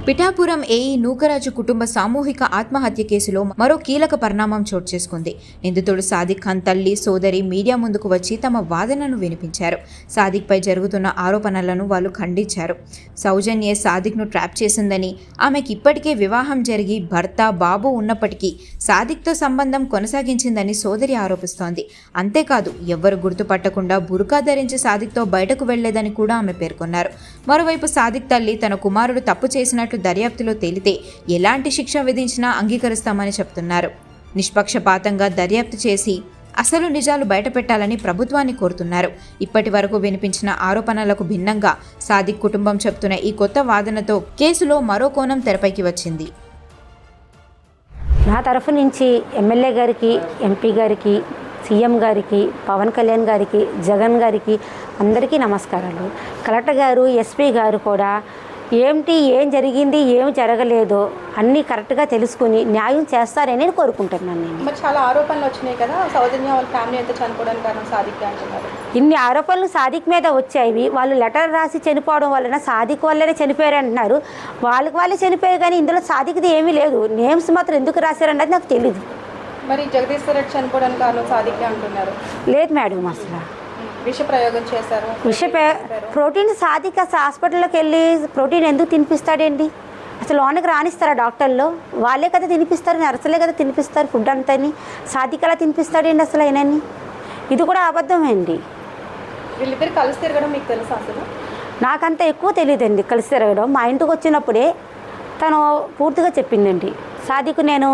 Pithapuram AE Nookaraju కుటుంబ సామూహిక ఆత్మహత్య కేసులో మరో కీలక పరిణామం చోటు చేసుకుంది. నిందితుడు సాదిక్ ఖాన్ తల్లి, సోదరి మీడియా ముందుకు వచ్చి తమ వాదనను వినిపించారు. సాదిక్ పై జరుగుతున్న ఆరోపణలను వాళ్ళు ఖండించారు. సౌజన్య సాదిక్ను ట్రాప్ చేసిందని, ఆమెకి ఇప్పటికే వివాహం జరిగి భర్త, బాబు ఉన్నప్పటికీ సాదిక్తో సంబంధం కొనసాగించిందని సోదరి ఆరోపిస్తోంది. అంతేకాదు, ఎవ్వరు గుర్తుపట్టకుండా బురకా ధరించి సాదిక్తో బయటకు వెళ్లేదని కూడా ఆమె పేర్కొన్నారు. మరోవైపు సాదిక్ తల్లి తన కుమారుడు తప్పు చేసినట్లు దర్యాప్తులో తేలితే ఎలాంటి శిక్ష విధించినా అంగీకరిస్తామని చెప్తున్నారు. నిష్పక్షపాతంగా దర్యాప్తు చేసి అసలు నిజాలు బయటపెట్టాలని ప్రభుత్వాన్ని కోరుతున్నారు. ఇప్పటి వరకు వినిపించిన ఆరోపణలకు భిన్నంగా సాదిక్ కుటుంబం చెప్తున్న ఈ కొత్త వాదనతో కేసులో మరో కోణం తెరపైకి వచ్చింది. నా తరఫు నుంచి ఎమ్మెల్యే గారికి, ఎంపీ గారికి, సీఎం గారికి, పవన్ కళ్యాణ్ గారికి, జగన్ గారికి అందరికీ నమస్కారాలు. కలెక్టర్ గారు, ఎస్పీ గారు కూడా ఏం జరిగింది, ఏం జరగలేదో అన్నీ కరెక్ట్గా తెలుసుకుని న్యాయం చేస్తారని నేను కోరుకుంటున్నాను. నేను మరి చాలా ఆరోపణలు వచ్చినాయి కదా, సౌజన్య వాళ్ళ ఫ్యామిలీ ఎంత చనిపోవడానికి కారణం సాదిక్ అంటున్నారు. ఇన్ని ఆరోపణలు సాదిక్ మీద వచ్చాయి. వాళ్ళు లెటర్ రాసి చనిపోవడం వలన సాదిక్ వల్లనే చనిపోయారు అంటున్నారు. వాళ్ళే చనిపోయారు, కానీ ఇందులో సాదిక్ది ఏమీ లేదు. నేమ్స్ మాత్రం ఎందుకు రాశారన్నది నాకు తెలియదు. మరి జగదీశ్వర్ రెడ్డి చనిపోవడానికి కారణం సాదిక్ అంటున్నారు. లేదు మేడం, అసలు విష ప్రయోగం చేశారు. ప్రోటీన్ సాదిక్ హాస్పిటల్లోకి వెళ్ళి ప్రోటీన్ ఎందుకు తినిపిస్తాడండి? అసలు లోనికి రానిస్తారా డాక్టర్లు? వాళ్ళే కదా తినిపిస్తారు, నర్సులే కదా తినిపిస్తారు ఫుడ్ అంతని. సాదిక్ అలా తినిపిస్తాడండి అసలు ఆయనని? ఇది కూడా అబద్ధమేండి. వీళ్ళిద్దరు కలిసి తిరగడం మీకు తెలుసా? అసలు నాకంత ఎక్కువ తెలియదండి కలిసి తిరగడం. మా ఇంటికి వచ్చినప్పుడే తను పూర్తిగా చెప్పిందండి, సాదిక్ నేను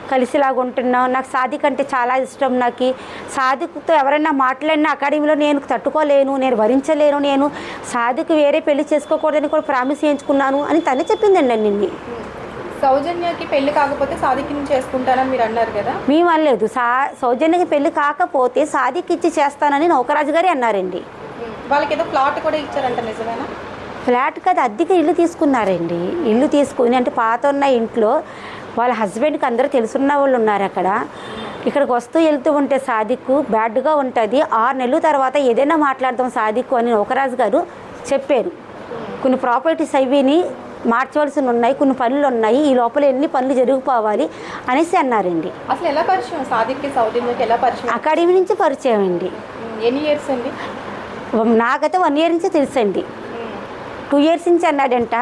కలిసిలాగా ఉంటున్నాను, నాకు సాదిక్ అంటే చాలా ఇష్టం, నాకు సాదిక్తో ఎవరైనా మాట్లాడినా అకాడమీలో నేను తట్టుకోలేను, నేను భరించలేను, నేను సాదిక్ వేరే పెళ్లి చేసుకోకూడదని కూడా ప్రామిస్ చేయించుకున్నాను అని తనే చెప్పిందండి. నిన్ను సౌజన్యకి పెళ్లి కాకపోతే సాదిక్ని చేసుకుంటానని మీరు అన్నారు కదా. మేము అనలేదు. సౌజన్యకి పెళ్లి కాకపోతే సాదిక్ ఇచ్చి చేస్తానని నౌకరాజు గారే అన్నారండి. వాళ్ళకి ఏదో ప్లాట్ కూడా ఇచ్చారంట, నిజమేనా? ఫ్లాట్ కదా, అద్దెకి ఇల్లు తీసుకున్నారండి. ఇల్లు తీసుకుని అంటే పాత ఉన్న ఇంట్లో వాళ్ళ హస్బెండ్కి అందరూ తెలుసున్న వాళ్ళు ఉన్నారు అక్కడ. ఇక్కడికి వస్తూ వెళ్తూ ఉంటే సాదిక్ బ్యాడ్గా ఉంటుంది, 6 నెలల తర్వాత ఏదైనా మాట్లాడదాం సాదిక్ అని నౌకరాజు గారు చెప్పారు. కొన్ని ప్రాపర్టీస్ అవిని మార్చవలసి ఉన్నాయి, కొన్ని పనులు ఉన్నాయి, ఈ లోపల ఎన్ని పనులు జరిగిపోవాలి అనేసి అన్నారండి. అసలు ఎలా పరిచయం సాదిక్కి సౌజన్యకి? ఎలా పరిచయం? అకాడమీ నుంచి పరిచయం అండి. ఎన్ని ఇయర్స్ అండి? నాకైతే 1 ఇయర్ నుంచి తెలుసండి. 2 ఇయర్స్ నుంచి అన్నాడంట.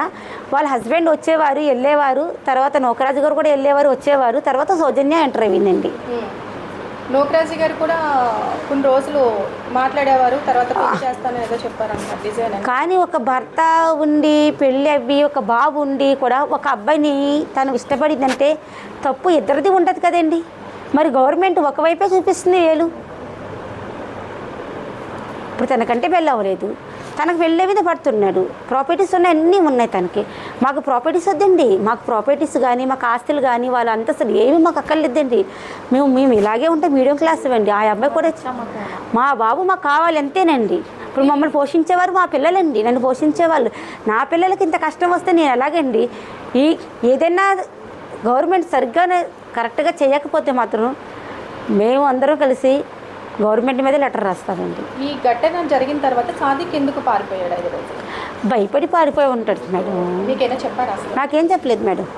వాళ్ళ హస్బెండ్ వచ్చేవారు, వెళ్ళేవారు, తర్వాత నౌకరాజు గారు కూడా వెళ్ళేవారు, వచ్చేవారు, తర్వాత సౌజన్య ఎంటర్ అయిందండి. నౌకరాజు గారు కూడా కొన్ని రోజులు మాట్లాడేవారు, తర్వాత పెళ్లి చేస్తానని ఏదో చెప్పారంట, డిజైన్. కానీ ఒక భర్త ఉండి పెళ్ళి అవ్వి ఒక బాబు ఉండి కూడా ఒక అబ్బాయిని తను ఇష్టపడిందంటే తప్పు ఇద్దరిది ఉంటుంది కదండి. మరి గవర్నమెంట్ ఒకవైపే చూపిస్తుంది వేలు. ఇప్పుడు తనకంటే పెళ్ళి అవ్వలేదు, తనకు వెళ్ళే మీద పడుతున్నాడు. ప్రాపర్టీస్ ఉన్నాయి, అన్నీ ఉన్నాయి తనకి. మాకు ప్రాపర్టీస్ వద్దండి, మాకు ప్రాపర్టీస్ కానీ మాకు ఆస్తులు కానీ వాళ్ళ అంతస్తులు ఏమి మాకు అక్కర్లేదండి. మేము ఇలాగే ఉంటే మీడియం క్లాస్ ఇవ్వండి. ఆ అబ్బాయి కూడా మా బాబు మాకు కావాలి అంతేనండి. ఇప్పుడు మమ్మల్ని పోషించేవారు మా పిల్లలండి, నన్ను పోషించేవాళ్ళు. నా పిల్లలకి ఇంత కష్టం వస్తే నేను ఎలాగండి? ఏదైనా గవర్నమెంట్ సరిగ్గా కరెక్ట్గా చేయకపోతే మాత్రం మేము అందరం కలిసి గవర్నమెంట్ మీద లెటర్ రాస్తామండి. ఈ ఘటన జరిగిన తర్వాత సాదిక్ ఎందుకు పారిపోయాడు? 5 రోజులు భయపడి పారిపోయి ఉంటాడు మేడం. మీకైనా చెప్పారా? నాకేం చెప్పలేదు మేడం.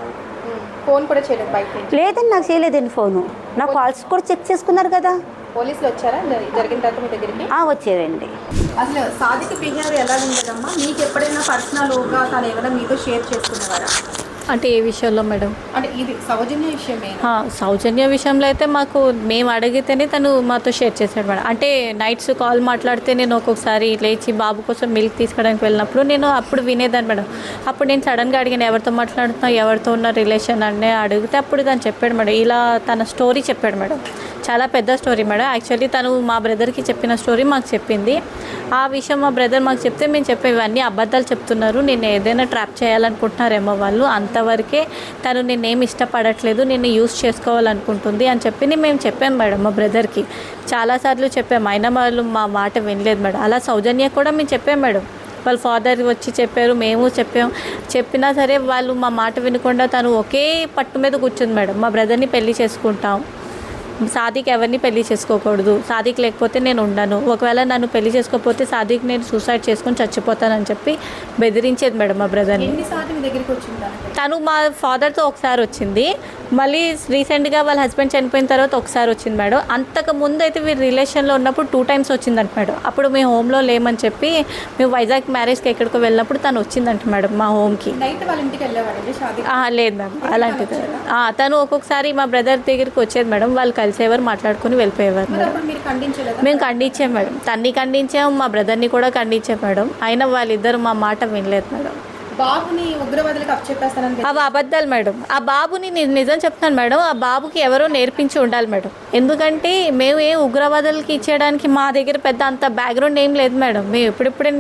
ఫోన్ కూడా చేయలేదు? బయట లేదండి, నాకు చేయలేదండి ఫోను. నా కాల్స్ కూడా చెక్ చేసుకున్నారు కదా. పోలీసులు వచ్చారా జరిగిన తర్వాత మీ దగ్గరికి? వచ్చేదండి. అసలు సాదిక్ బిహేవియర్ ఎలా ఉండదమ్మా? మీకు ఎప్పుడైనా పర్సనల్గా తను ఏమైనా మీతో షేర్ చేసుకునేవారా? అంటే ఏ విషయంలో మేడం? అంటే ఇది సౌజన్య విషయమే. సౌజన్య విషయంలో అయితే మేము అడిగితేనే తను మాతో షేర్ చేశాడు మేడం. అంటే నైట్స్ కాల్ మాట్లాడితే నేను ఒక్కొక్కసారి లేచి బాబు కోసం మిల్క్ తీసుకోవడానికి వెళ్ళినప్పుడు నేను అప్పుడు వినేదాన్ని మేడం. అప్పుడు నేను సడన్గా అడిగాను, ఎవరితో మాట్లాడుతున్నావు, ఎవరితో ఉన్న రిలేషన్ అని అడిగితే అప్పుడు తను చెప్పాడు మేడం. ఇలా తన స్టోరీ చెప్పాడు మేడం. చాలా పెద్ద స్టోరీ మేడం. యాక్చువల్లీ తను మా బ్రదర్కి చెప్పిన స్టోరీ మాకు చెప్పింది. ఆ విషయం మా బ్రదర్ మాకు చెప్తే మేము చెప్పే ఇవన్నీ అబద్ధాలు చెప్తున్నారు, నేను ఏదైనా ట్రాప్ చేయాలనుకుంటున్నారేమో వాళ్ళు, అంతవరకే తను నేనేమి ఇష్టపడట్లేదు, నేను యూస్ చేసుకోవాలనుకుంటుంది అని చెప్పి మేము చెప్పాం మేడం మా బ్రదర్కి. చాలాసార్లు చెప్పాము, అయినా వాళ్ళు మా మాట వినలేదు మేడం. అలా సౌజన్య కూడా మేము చెప్పాం మేడం. వాళ్ళ ఫాదర్ వచ్చి చెప్పారు, మేము చెప్పినా సరే వాళ్ళు మా మాట వినకుండా తను ఒకే పట్టు మీద కూర్చుంది మేడం. మా బ్రదర్ని పెళ్లి చేసుకుంటాం, సాదిక్ ఎవరిని పెళ్లి చేసుకోకూడదు, సాదిక్ లేకపోతే నేను ఉండను, ఒకవేళ నన్ను పెళ్లి చేసుకోకపోతే సాదిక్ నేను సూసైడ్ చేసుకొని చచ్చిపోతానని చెప్పి బెదిరించేది మేడం మా బ్రదర్ని. ఎన్నిసార్లు మీ దగ్గరికి వచ్చిందా? తను మా ఫాదర్తో ఒకసారి వచ్చింది, మళ్ళీ రీసెంట్గా వాళ్ళ హస్బెండ్ చనిపోయిన తర్వాత ఒకసారి వచ్చింది మేడం. అంతకు ముందు అయితే వీరు రిలేషన్లో ఉన్నప్పుడు 2 times వచ్చిందంట మేడం. అప్పుడు మేము హోమ్లో లేమని చెప్పి మేము వైజాగ్ మ్యారేజ్కి ఎక్కడికో వెళ్ళినప్పుడు తను వచ్చిందంట మేడం మా హోమ్కి. నైట్ వాళ్ళ ఇంటికి వెళ్ళేవాడండి షాదీ? లేదు మ్యామ్, అలాంటిది. తను ఒక్కొక్కసారి మా బ్రదర్ దగ్గరికి వచ్చేది మేడం, వాళ్ళు కలిసేవారు, మాట్లాడుకుని వెళ్ళిపోయేవారు మరి మేడం. అప్పుడు మీరు ఖండించలేదా? మేము ఖండించాం మేడం, తన్ని ఖండించాం, మా బ్రదర్ని కూడా ఖండించాం మేడం. అయినా వాళ్ళిద్దరు మా మాట వినలేదు మేడం. బాబుని ఉగ్రవాదులకు అప్పచెప్పేస్తానని అవి అబద్ధాలు మేడం. ఆ బాబుని నేను నిజం చెప్తాను మేడం, ఆ బాబుకి ఎవరో నేర్పించి ఉండాలి మేడం. ఎందుకంటే మేము ఏ ఉగ్రవాదులకి ఇచ్చేయడానికి మా దగ్గర పెద్ద అంత బ్యాక్గ్రౌండ్ ఏం లేదు మేడం. మేము ఎప్పుడెప్పుడే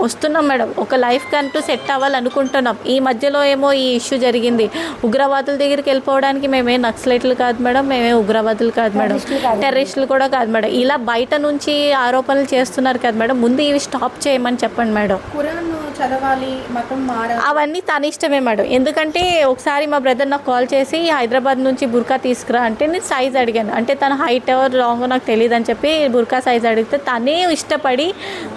వస్తున్నాం మేడం, ఒక లైఫ్కి అంటూ సెట్ అవ్వాలనుకుంటున్నాం. ఈ మధ్యలో ఏమో ఈ ఇష్యూ జరిగింది, ఉగ్రవాదుల దగ్గరికి వెళ్ళిపోవడానికి మేమే నక్సలైట్లు కాదు మేడం, మేమే ఉగ్రవాదులు కాదు మేడం, టెర్రరిస్టులు కూడా కాదు మేడం. ఇలా బయట నుంచి ఆరోపణలు చేస్తున్నారు కదా మేడం, ముందు ఇవి స్టాప్ చేయమని చెప్పండి మేడం. ఖురాన్ చదవాలి, మతం మారాలి, అవన్నీ తన ఇష్టమే మేడం. ఎందుకంటే ఒకసారి మా బ్రదర్ నాకు కాల్ చేసి హైదరాబాద్ నుంచి బుర్కా తీసుకురా అంటే నేను సైజ్ అడిగాను. అంటే తన హైట్ ఎవరు రాంగో నాకు తెలియదు అని చెప్పి బుర్కా సైజ్ అడిగితే తనే ఇష్టపడి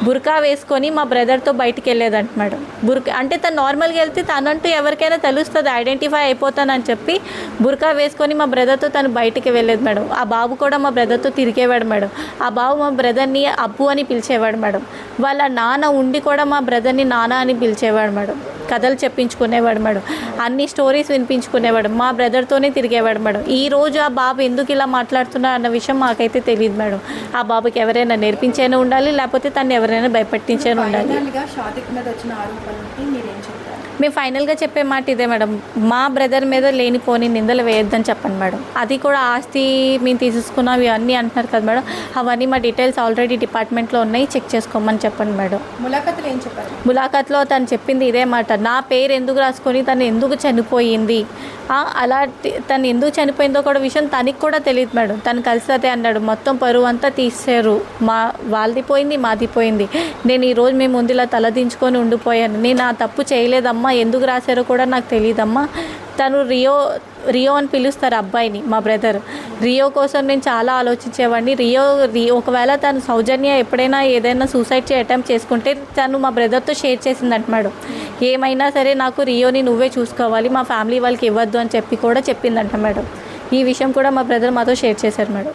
బుర్కా వేసుకొని మా బ్రదర్తో బయటికి వెళ్ళేదంట మేడం. బుర్కా అంటే తను నార్మల్గా వెళ్తే తనంటూ ఎవరికైనా తెలుస్తుంది, ఐడెంటిఫై అయిపోతానని చెప్పి బుర్కా వేసుకొని మా బ్రదర్తో తను బయటికి వెళ్ళేది మేడం. ఆ బాబు కూడా మా బ్రదర్తో తిరిగేవాడు మేడం. ఆ బాబు మా బ్రదర్ని అబ్బు అని పిలిచేవాడు మేడం. వాళ్ళ నాన్న ఉండి కూడా మా బ్రదర్ని నాన్న అని పిలిచేవాడు మేడం. కథలు చెప్పించుకునేవాడు మేడం, అన్ని స్టోరీస్ వినిపించుకునేవాడు, మా బ్రదర్తోనే తిరిగేవాడు మేడం. ఈ రోజు ఆ బాబు ఎందుకు ఇలా మాట్లాడుతున్నారు అన్న విషయం మాకైతే తెలియదు మేడం. ఆ బాబుకి ఎవరైనా నేర్పించేనే ఉండాలి, లేకపోతే తను ఎవరైనా భయపెట్టించేనే ఉండాలి. ఫైనల్గా షాదీక్ మీద వచ్చిన ఆరోపణలకి మీరేం చెప్తారు? మేము ఫైనల్గా చెప్పే మాట ఇదే మేడం, మా బ్రదర్ మీద లేనిపోని నిందలు వేయొద్దని చెప్పండి మేడం. అది కూడా ఆస్తి మేము తీసేసుకున్నాం ఇవన్నీ అంటున్నారు కదా మేడం, అవన్నీ మా డీటెయిల్స్ ఆల్రెడీ డిపార్ట్మెంట్లో ఉన్నాయి, చెక్ చేసుకోమని చెప్పండి మేడం. ములాఖాతులు ఏం చెప్పారు? ములాఖాత్లో తను చెప్పింది ఇదే మాట, నా పేరు ఎందుకు రాసుకొని తను ఎందుకు చనిపోయింది, అలా తను ఎందుకు చనిపోయిందో కూడా విషయం తనకి కూడా తెలియదు మేడం. తను కలిసి అదే అన్నాడు, మొత్తం పరువు అంతా తీసేశారు, వాళ్ళది పోయింది, మాది పోయింది, నేను ఈరోజు మేము ముందు ఇలా తలదించుకొని ఉండిపోయాను, నేను ఆ తప్పు చేయలేదమ్మా, ఎందుకు రాశారో కూడా నాకు తెలియదమ్మా. తను రియో అని పిలుస్తారు అబ్బాయిని, మా బ్రదర్. రియో కోసం నేను చాలా ఆలోచించేవాడిని. రియో ఒకవేళ తను సౌజన్య ఎప్పుడైనా ఏదైనా సూసైడ్ అటెంప్ట్ చేసుకుంటే తను మా బ్రదర్తో షేర్ చేసిందంట మేడం. ఏమైనా సరే నాకు రియోని నువ్వే చూసుకోవాలి, మా ఫ్యామిలీ వాళ్ళకి ఇవ్వద్దు అని చెప్పి కూడా చెప్పిందంట మేడం. ఈ విషయం కూడా మా బ్రదర్ మాతో షేర్ చేశారు మేడం.